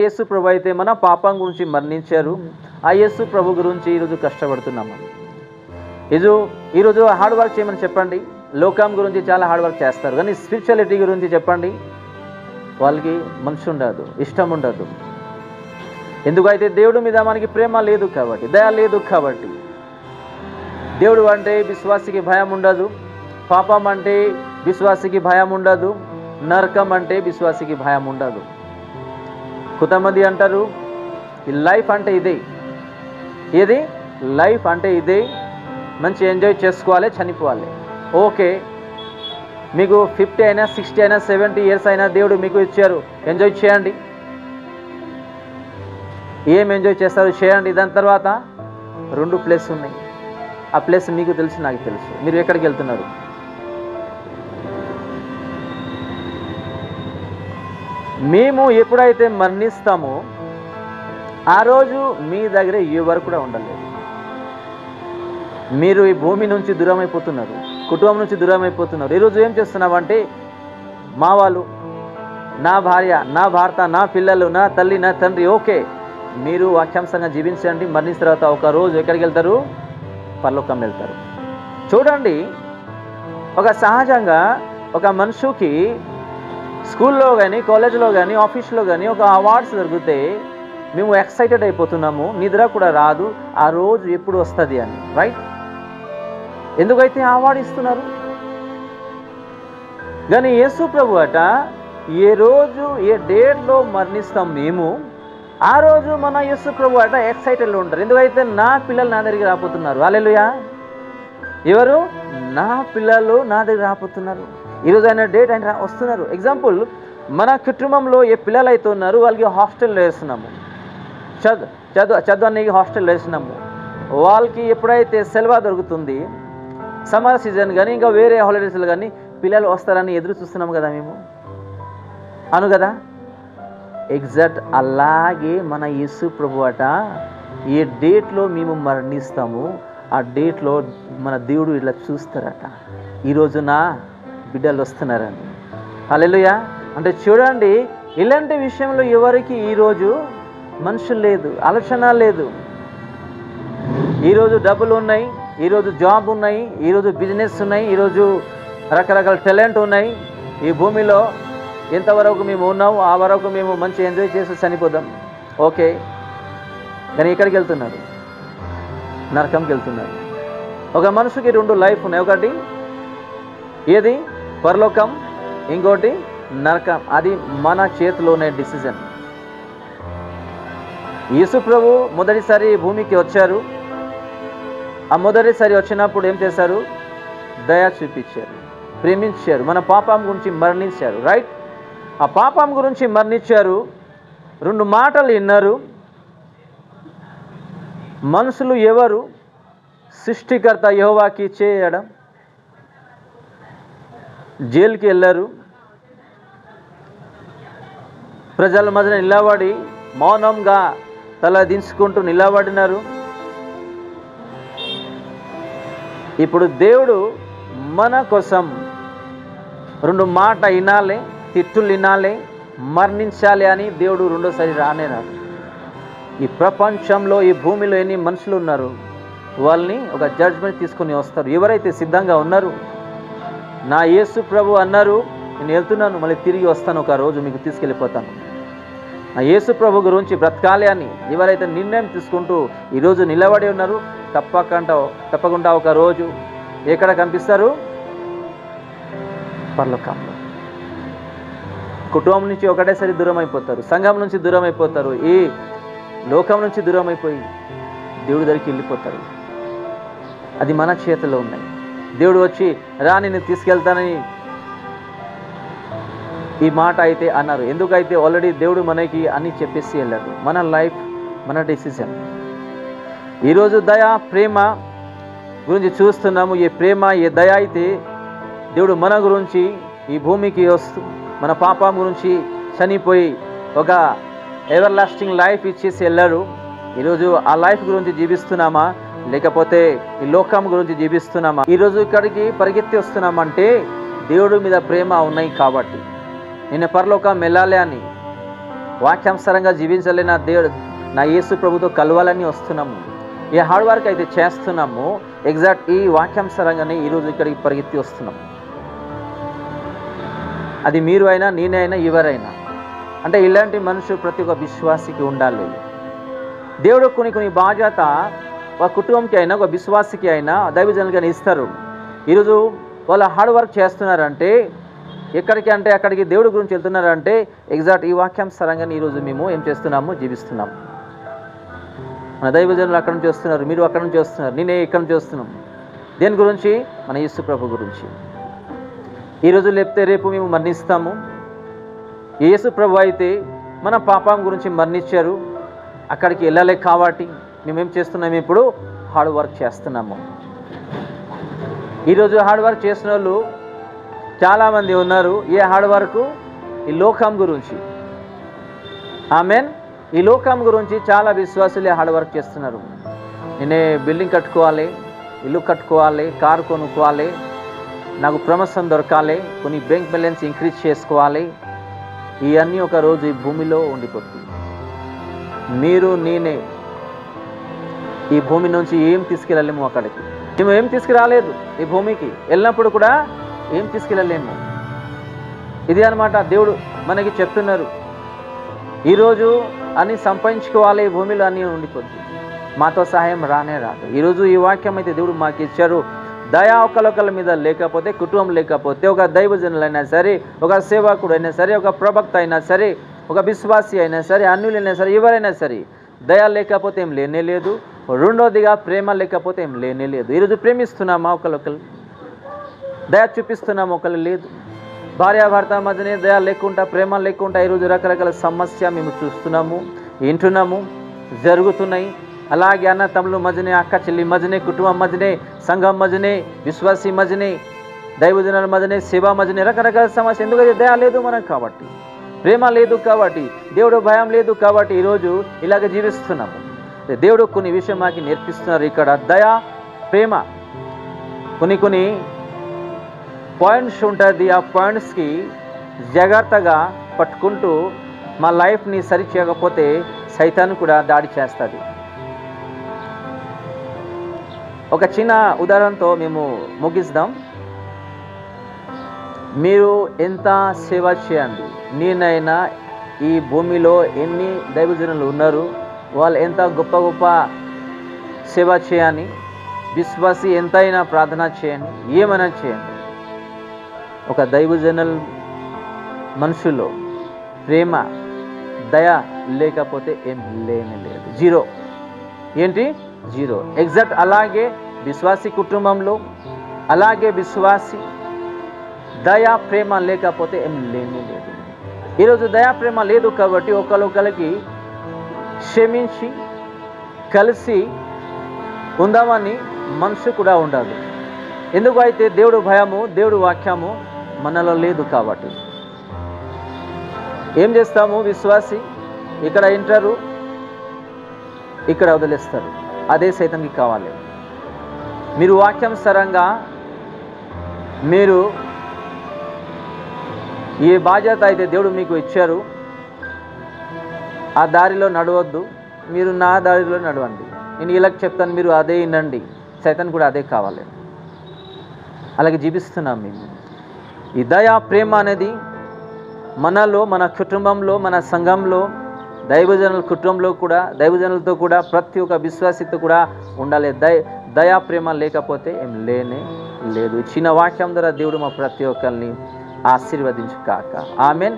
యేసు ప్రభు అయితే మన పాపం గురించి మరణించారు. ఆ యేసు ప్రభు గురించి ఈరోజు కష్టపడుతున్నాము. ఈరోజు హార్డ్ వర్క్ చేయమని చెప్పండి. లోకం గురించి చాలా హార్డ్ వర్క్ చేస్తారు, కానీ స్పిరిచువాలిటీ గురించి చెప్పండి, వాళ్ళకి మనసు ఉండదు, ఇష్టం ఉండదు. ఎందుకైతే దేవుడి మీద మనకి ప్రేమ లేదు కాబట్టి, దయ లేదు కాబట్టి. దేవుడు అంటే విశ్వాసికి భయం ఉండదు, పాపం అంటే విశ్వాసికి భయం ఉండదు, నరకం అంటే విశ్వాసికి భయం ఉండదు. కొంతమంది అంటారు ఈ లైఫ్ అంటే ఇదే, ఏది లైఫ్ అంటే ఇదే, మంచి ఎంజాయ్ చేసుకోవాలి, చనిపోవాలి. ఓకే, మీకు 50 అయినా 60 అయినా 70 ఇయర్స్ అయినా దేవుడు మీకు ఇచ్చారు, ఎంజాయ్ చేయండి. ఏం ఎంజాయ్ చేస్తారు చేయండి. దాని తర్వాత 2 ప్లేస్ ఉన్నాయి. ఆ ప్లేస్ మీకు తెలుసు, నాకు తెలుసు. మీరు ఎక్కడికి వెళ్తున్నారు? మేము ఎప్పుడైతే మరణిస్తామో ఆ రోజు మీ దగ్గర ఎవరు కూడా ఉండలేదు. మీరు ఈ భూమి నుంచి దూరం అయిపోతున్నారు, కుటుంబం నుంచి దూరం అయిపోతున్నారు. ఈరోజు ఏం చేస్తున్నామంటే మా వాళ్ళు, నా భార్య, నా భర్త, నా పిల్లలు, నా తల్లి, నా తండ్రి. ఓకే, మీరు వాక్యాంశంగా జీవించండి. మరణించిన తర్వాత ఒక రోజు ఎక్కడికి వెళ్తారు? పరలోకం వెళ్తారు. చూడండి, ఒక సహజంగా ఒక మనిషికి స్కూల్లో కానీ, కాలేజీలో కానీ, ఆఫీస్లో కానీ ఒక అవార్డ్స్ దొరికితే మేము ఎక్సైటెడ్ అయిపోతున్నాము, నిద్ర కూడా రాదు, ఆ రోజు ఎప్పుడు వస్తుంది అని. రైట్? ఎందుకైతే అవార్డు ఇస్తున్నారు. కానీ యేసు ప్రభు అట ఏ రోజు ఏ డేట్లో మరణిస్తాం మేము, ఆ రోజు మన యేసు ప్రభు అట ఎక్సైటెడ్లో ఉంటారు. ఎందుకైతే నా పిల్లలు నా దగ్గరికి రాబోతున్నారు. హల్లెలూయా! ఎవరు? నా పిల్లలు నా దగ్గర రాబోతున్నారు. ఈరోజు ఆయన డేట్ ఆయన వస్తున్నారు. ఎగ్జాంపుల్, మన కుటుంబంలో ఏ పిల్లలు అయితే ఉన్నారు వాళ్ళకి హాస్టల్లో వేస్తున్నాము, చదవడానికి హాస్టల్లో వేస్తున్నాము. వాళ్ళకి ఎప్పుడైతే సెలవు దొరుకుతుంది, సమ్మర్ సీజన్ కానీ ఇంకా వేరే హాలిడేస్లు కానీ, పిల్లలు వస్తారని ఎదురు చూస్తున్నాము కదా మేము, అను కదా. ఎగ్జాక్ట్ అలాగే మన యేసు ప్రభు అట ఏ డేట్లో మేము మరణిస్తాము ఆ డేట్లో మన దేవుడు ఇలా చూస్తారట, ఈరోజు నా బిడ్డలు వస్తున్నారని. హల్లెలూయా! అంటే చూడండి, ఇలాంటి విషయంలో ఎవరికి ఈరోజు మనుషులు లేదు, ఆలోచన లేదు. ఈరోజు డబ్బులు ఉన్నాయి, ఈరోజు జాబ్ ఉన్నాయి, ఈరోజు బిజినెస్ ఉన్నాయి, ఈరోజు రకరకాల టాలెంట్ ఉన్నాయి. ఈ భూమిలో ఎంతవరకు మేము ఉన్నాము ఆ వరకు మేము మంచి ఎంజాయ్ చేసి చనిపోదాం. ఓకే, కానీ ఎక్కడికి వెళ్తున్నారు? నరకంకి వెళ్తున్నారు. ఒక మనిషికి 2 లైఫ్ ఉన్నాయి. ఒకటి ఏది? పరలోకం, ఇంకోటి నరకం. అది మన చేతిలోనే డిసిజన్. యేసు ప్రభు మొదటిసారి భూమికి వచ్చారు. ఆ మొదటిసారి వచ్చినప్పుడు ఏం చేశారు? దయ చూపించారు, ప్రేమించారు, మన పాపం గురించి మరణించారు. రైట్? ఆ పాపం గురించి మరణించారు. 2 మాటలు విన్నారు. మనుషులు ఎవరు? సృష్టికర్త యెహోవాకి చేయడం. జైలుకి వెళ్ళారు. ప్రజల మధ్యన నిలబడి మౌనంగా తల దించుకుంటూ నిలబడినారు. ఇప్పుడు దేవుడు మన కోసం 2 మాట వినాలి, తిట్టులు వినాలి, మరణించాలి అని దేవుడు రెండోసారి రానేనాడు. ఈ ప్రపంచంలో ఈ భూమిలో ఎన్ని మనుషులు ఉన్నారు వాళ్ళని ఒక జడ్జ్మెంట్ తీసుకొని వస్తారు. ఎవరైతే సిద్ధంగా ఉన్నారు, నా యేసు ప్రభు అన్నారు నేను వెళ్తున్నాను, మళ్ళీ తిరిగి వస్తాను, ఒక రోజు మీకు తీసుకెళ్ళిపోతాను, నా యేసు ప్రభు గురించి బ్రతకాలి అని ఎవరైతే నిర్ణయం తీసుకుంటూ ఈరోజు నిలబడి ఉన్నారు, తప్పకుండా ఒక రోజు ఎక్కడ కనిపిస్తారు? పరలోకంలో. కుటుంబం నుంచి ఒకటేసారి దూరం అయిపోతారు, సంఘం నుంచి దూరం అయిపోతారు, ఈ లోకం నుంచి దూరం అయిపోయి దేవుడి దగ్గరికి వెళ్ళిపోతారు. అది మన చేతిలో ఉన్నాయి. దేవుడు వచ్చి రా నేను తీసుకెళ్తానని ఈ మాట అయితే అన్నారు. ఎందుకైతే ఆల్రెడీ దేవుడు మనకి అన్నీ చెప్పేసి వెళ్ళాడు. మన లైఫ్ మన డెసిషన్. ఈరోజు దయ, ప్రేమ గురించి చూస్తున్నాము. ఏ ప్రేమ, ఏ దయ అయితే దేవుడు మన గురించి ఈ భూమికి వస్తూ మన పాపం గురించి చనిపోయి ఒక ఎవర్ లాస్టింగ్ లైఫ్ ఇచ్చేసి వెళ్ళాడు. ఈరోజు ఆ లైఫ్ గురించి జీవిస్తున్నామా, లేకపోతే ఈ లోకం గురించి జీవిస్తున్నామా? ఈరోజు ఇక్కడికి పరిగెత్తి వస్తున్నామంటే దేవుడి మీద ప్రేమ ఉన్నాయి కాబట్టి. నేను పరలోకం వెళ్ళాలి అని వాక్యానుసారంగా జీవించాలి, నా యేసు ప్రభుతో కలవాలని వస్తున్నాము. ఈ హార్డ్ వర్క్ అయితే చేస్తున్నాము. ఎగ్జాక్ట్ ఈ వాక్యానుసారంగానే ఈరోజు ఇక్కడికి పరిగెత్తి వస్తున్నాము. అది మీరు అయినా, నేనైనా, ఎవరైనా. అంటే ఇలాంటి మనుషులు ప్రతి ఒక్క విశ్వాసికి ఉండాలి. దేవుడు కొన్ని బాధ్యత ఒక కుటుంబంకి అయినా, ఒక విశ్వాసికి అయినా, దైవజనులకి ఇస్తారు. ఈరోజు వాళ్ళు హార్డ్ వర్క్ చేస్తున్నారంటే ఎక్కడికి అంటే అక్కడికి దేవుడి గురించి వెళ్తున్నారంటే ఎగ్జాక్ట్ ఈ వాక్యానుసారంగానే ఈరోజు మేము ఏం చేస్తున్నాము, జీవిస్తున్నాము. మన దైవజనులు అక్కడ నుంచి వస్తున్నారు, మీరు అక్కడ నుంచి వస్తున్నారు, నేనే ఇక్కడ నుంచి వస్తున్నాం. దేని గురించి? మన యేసు ప్రభు గురించి. ఈరోజు లేకపోతే రేపు మేము మరణిస్తాము. యేసు ప్రభు అయితే మన పాపం గురించి మరణించారు, అక్కడికి వెళ్ళాలి. కాబట్టి మేమేం చేస్తున్నాము, ఇప్పుడు హార్డ్ వర్క్ చేస్తున్నాము. ఈరోజు హార్డ్ వర్క్ చేసిన వాళ్ళు చాలామంది ఉన్నారు. ఏ హార్డ్ వర్క్? ఈ లోకం గురించి. ఆమెన్. ఈ లోకం గురించి చాలా విశ్వాసులే హార్డ్ వర్క్ చేస్తున్నారు. నేనే బిల్డింగ్ కట్టుకోవాలి, ఇల్లు కట్టుకోవాలి, కారు కొనుక్కోవాలి, నాకు ప్రమోషన్ దొరకాలి, కొన్ని బ్యాంక్ బ్యాలెన్స్ ఇంక్రీజ్ చేసుకోవాలి. ఇవన్నీ ఒక రోజు ఈ భూమిలో ఉండిపోతుంది. మీరు నేనే ఈ భూమి నుంచి ఏం తీసుకెళ్ళలేము. అక్కడికి మేము ఏం తీసుకురాలేదు. ఈ భూమికి వెళ్ళినప్పుడు కూడా ఏం తీసుకెళ్ళలేము. ఇది అన్నమాట దేవుడు మనకి చెప్తున్నారు. ఈరోజు అన్నీ సంపాదించుకోవాలి, ఈ భూమిలో అన్నీ ఉండిపోతుంది. మాతో సహాయం రానే రాదు. ఈరోజు ఈ వాక్యం అయితే దేవుడు మాకు ఇచ్చారు. దయా ఒకళ్ళొకళ్ళ మీద లేకపోతే, కుటుంబం లేకపోతే, ఒక దైవజనులైనా సరే, ఒక సేవకుడు అయినా సరే, ఒక ప్రవక్త అయినా సరే, ఒక విశ్వాసి అయినా సరే, అన్యులైనా సరే, ఎవరైనా సరే, దయ లేకపోతే ఏం లేనే లేదు. రెండోదిగా ప్రేమ లేకపోతే ఏం లేనే లేదు. ఈరోజు ప్రేమిస్తున్నామా? ఒకళ్ళొకళ్ళు దయ చూపిస్తున్నామా? ఒకళ్ళు లేదు. భార్యాభర్త మధ్యనే దయ లేకుండా, ప్రేమ లేకుండా ఈరోజు రకరకాల సమస్య మేము చూస్తున్నాము, వింటున్నాము, జరుగుతున్నాయి. అలాగే అన్న తమ్ముల మధ్యనే, అక్క చెల్లి మధ్యనే, కుటుంబం మధ్యనే, సంఘం మధ్యనే, విశ్వాసి మధ్యనే, దైవజనుల మధ్యనే, సేవ మధ్యనే రకరకాల సమస్య. ఎందుకంటే దయ లేదు మనకు కాబట్టి, ప్రేమ లేదు కాబట్టి, దేవుడు భయం లేదు కాబట్టి ఈరోజు ఇలాగ జీవిస్తున్నాము. దేవుడు కొన్ని విషయం మాకు నేర్పిస్తున్నారు. ఇక్కడ దయ, ప్రేమ, కొన్ని పాయింట్స్ ఉంటుంది. ఆ పాయింట్స్కి జాగ్రత్తగా పట్టుకుంటూ మా లైఫ్ని సరి చేయకపోతే సైతాను కూడా దాడి చేస్తుంది. ఒక చిన్న ఉదాహరణతో మేము ముగిస్తాం. మీరు ఎంత సేవ చేయండి, నేనైనా ఈ భూమిలో ఎన్ని దైవజనులు ఉన్నారు, వాళ్ళు ఎంత గొప్ప గొప్ప సేవ చేయాలి, విశ్వాసి ఎంతైనా ప్రార్థన చేయండి, ఏమైనా చేయండి, ఒక దైవజనుల మనుషుల్లో ప్రేమ, దయ లేకపోతే ఏం లేనే లేదు. జీరో. ఏంటి? జీరో. ఎగ్జాక్ట్ అలాగే విశ్వాసి కుటుంబంలో, అలాగే విశ్వాసి దయా ప్రేమ లేకపోతే ఏం లేనే లేదు. ఈరోజు దయా ప్రేమ లేదు కాబట్టి ఒకరికి క్షమించి కలిసి ఉందామని మనసు కూడా ఉండదు. ఎందుకు అయితే దేవుడు భయము, దేవుడు వాక్యము మనలో లేదు కాబట్టి. ఏం చేస్తాము? విశ్వాసి ఇక్కడ వింటారు, ఇక్కడ వదిలేస్తారు. అదే సైతానికి కావాలి. మీరు వాక్యానుసారంగా మీరు ఏ బాధ్యత అయితే దేవుడు మీకు ఇచ్చారు ఆ దారిలో నడవద్దు. మీరు నా దారిలో నడవండి. నేను ఇలా చెప్తాను, మీరు అదే వినండి. సైతాన్ కూడా అదే కావాలి. అలాగే జీవిస్తున్నాం మేము. ఈ దయా ప్రేమ అనేది మనలో, మన కుటుంబంలో, మన సంఘంలో, దైవజనుల కుటుంబంలో కూడా, దైవజనులతో కూడా, ప్రతి ఒక్క విశ్వాసితో కూడా ఉండాలి. దయా ప్రేమ లేకపోతే ఏం లేనే లేదు. చిన్న వాక్యం ద్వారా దేవుడు మా ప్రతి ఒక్కరిని ఆశీర్వదించు కాక. ఆమెన్.